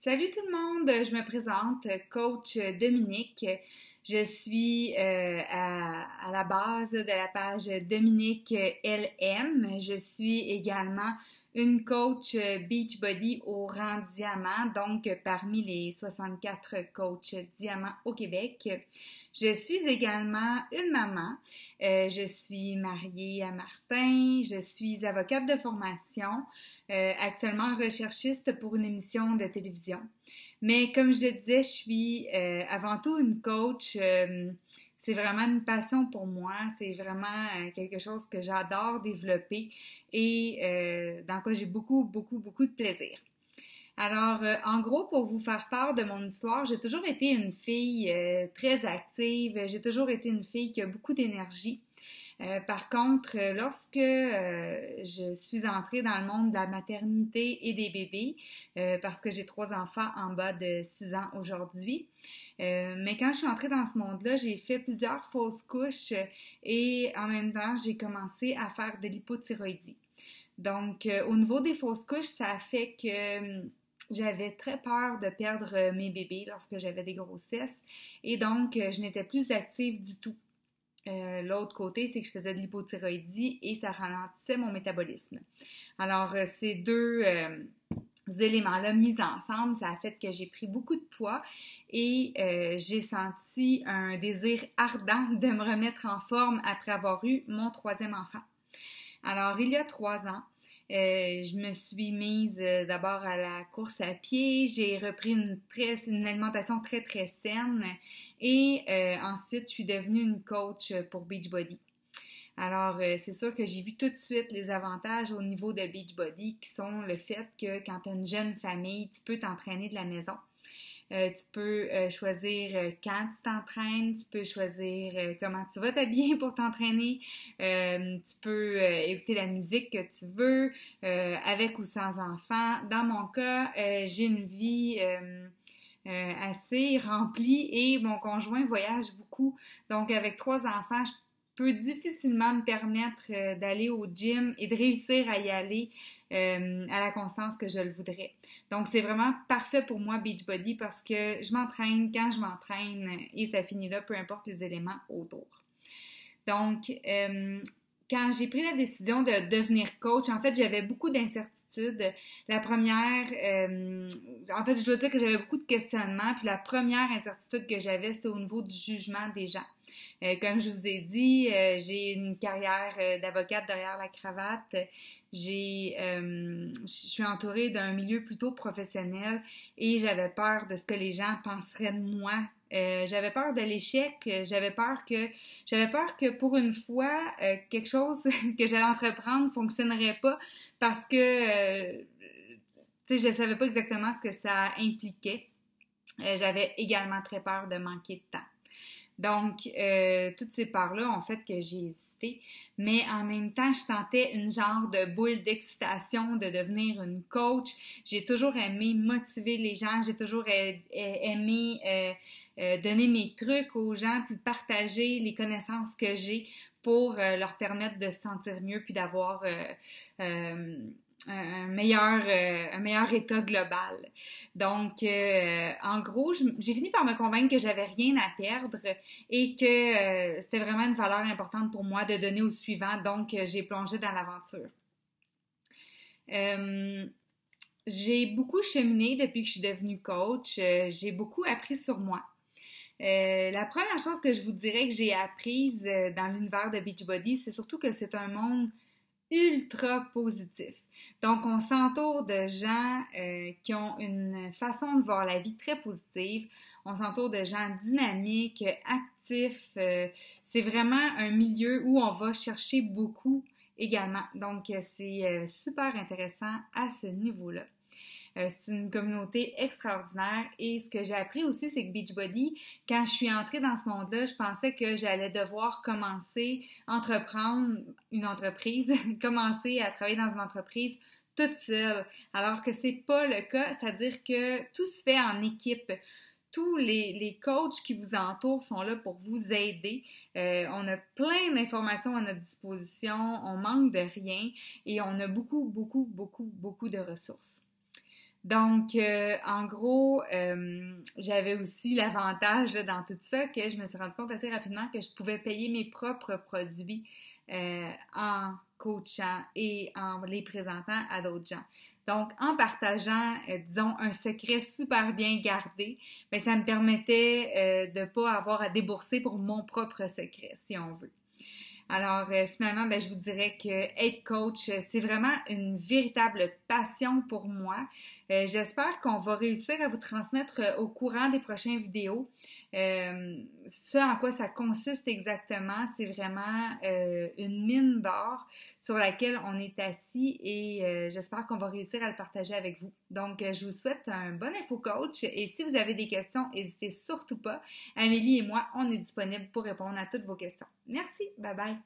Salut tout le monde, je me présente, coach Dominique. Je suis à la base de la page Dominique LM. Je suis également une coach Beachbody au rang diamant, donc parmi les 64 coachs diamant au Québec. Je suis également une maman. Je suis mariée à Martin. Je suis avocate de formation, actuellement recherchiste pour une émission de télévision. Mais comme je le disais, je suis avant tout une coach. C'est vraiment une passion pour moi. C'est vraiment quelque chose que j'adore développer et dans quoi j'ai beaucoup de plaisir. Alors, en gros, pour vous faire part de mon histoire, j'ai toujours été une fille très active. J'ai toujours été une fille qui a beaucoup d'énergie. Par contre, lorsque je suis entrée dans le monde de la maternité et des bébés, parce que j'ai 3 enfants en bas de 6 ans aujourd'hui, mais quand je suis entrée dans ce monde-là, j'ai fait plusieurs fausses couches et en même temps, j'ai commencé à faire de l'hypothyroïdie. Donc, au niveau des fausses couches, ça a fait que j'avais très peur de perdre mes bébés lorsque j'avais des grossesses et donc, je n'étais plus active du tout. L'autre côté, c'est que je faisais de l'hypothyroïdie et ça ralentissait mon métabolisme. Alors, ces deux éléments-là mis ensemble, ça a fait que j'ai pris beaucoup de poids et j'ai senti un désir ardent de me remettre en forme après avoir eu mon 3e enfant. Alors, il y a 3 ans, je me suis mise d'abord à la course à pied, j'ai repris une alimentation très saine et ensuite je suis devenue une coach pour Beachbody. Alors, c'est sûr que j'ai vu tout de suite les avantages au niveau de Beachbody qui sont le fait que quand tu as une jeune famille, tu peux t'entraîner de la maison. Tu peux choisir quand tu t'entraînes, tu peux choisir comment tu vas t'habiller pour t'entraîner, tu peux écouter la musique que tu veux, avec ou sans enfant. Dans mon cas, j'ai une vie assez remplie et mon conjoint voyage beaucoup. Donc, avec 3 enfants, je peux difficilement me permettre d'aller au gym et de réussir à y aller à la constance que je le voudrais. Donc, c'est vraiment parfait pour moi, Beachbody, parce que je m'entraîne quand je m'entraîne et ça finit là, peu importe les éléments autour. Donc, quand j'ai pris la décision de devenir coach, en fait, j'avais beaucoup d'incertitudes. La première, en fait, je dois dire que j'avais beaucoup de questionnements, puis la première incertitude que j'avais, c'était au niveau du jugement des gens. Comme je vous ai dit, j'ai une carrière d'avocate derrière la cravate. Je suis entourée d'un milieu plutôt professionnel et j'avais peur de ce que les gens penseraient de moi. J'avais peur de l'échec, j'avais peur que pour une fois, quelque chose que j'allais entreprendre ne fonctionnerait pas parce que, tu sais, je savais pas exactement ce que ça impliquait. J'avais également très peur de manquer de temps. Donc, toutes ces peurs-là ont fait que j'ai hésité, mais en même temps, je sentais une genre de boule d'excitation de devenir une coach. J'ai toujours aimé motiver les gens, j'ai toujours aimé donner mes trucs aux gens, puis partager les connaissances que j'ai pour leur permettre de se sentir mieux, puis d'avoir un meilleur état global. Donc, en gros, j'ai fini par me convaincre que j'avais rien à perdre et que c'était vraiment une valeur importante pour moi de donner au suivant. Donc, j'ai plongé dans l'aventure. J'ai beaucoup cheminé depuis que je suis devenue coach. J'ai beaucoup appris sur moi. La première chose que je vous dirais que j'ai apprise dans l'univers de Beachbody, c'est surtout que c'est un monde ultra positif. Donc, on s'entoure de gens qui ont une façon de voir la vie très positive. On s'entoure de gens dynamiques, actifs. C'est vraiment un milieu où on va chercher beaucoup également. Donc, c'est super intéressant à ce niveau-là. C'est une communauté extraordinaire et ce que j'ai appris aussi, c'est que Beachbody, quand je suis entrée dans ce monde-là, je pensais que j'allais devoir entreprendre une entreprise, commencer à travailler dans une entreprise toute seule, alors que c'est pas le cas, c'est-à-dire que tout se fait en équipe. Tous les coachs qui vous entourent sont là pour vous aider. On a plein d'informations à notre disposition, on manque de rien et on a beaucoup de ressources. Donc, en gros, j'avais aussi l'avantage là, dans tout ça que je me suis rendu compte assez rapidement que je pouvais payer mes propres produits en coachant et en les présentant à d'autres gens. Donc, en partageant, disons, un secret super bien gardé, bien, ça me permettait de ne pas avoir à débourser pour mon propre secret, si on veut. Alors, finalement, ben, je vous dirais que être coach, c'est vraiment une véritable passion pour moi. J'espère qu'on va réussir à vous transmettre au courant des prochaines vidéos. Ce en quoi ça consiste exactement, c'est vraiment une mine d'or sur laquelle on est assis et j'espère qu'on va réussir à le partager avec vous. Donc, je vous souhaite un bon info-coach et si vous avez des questions, n'hésitez surtout pas. Amélie et moi, on est disponibles pour répondre à toutes vos questions. Merci, bye bye!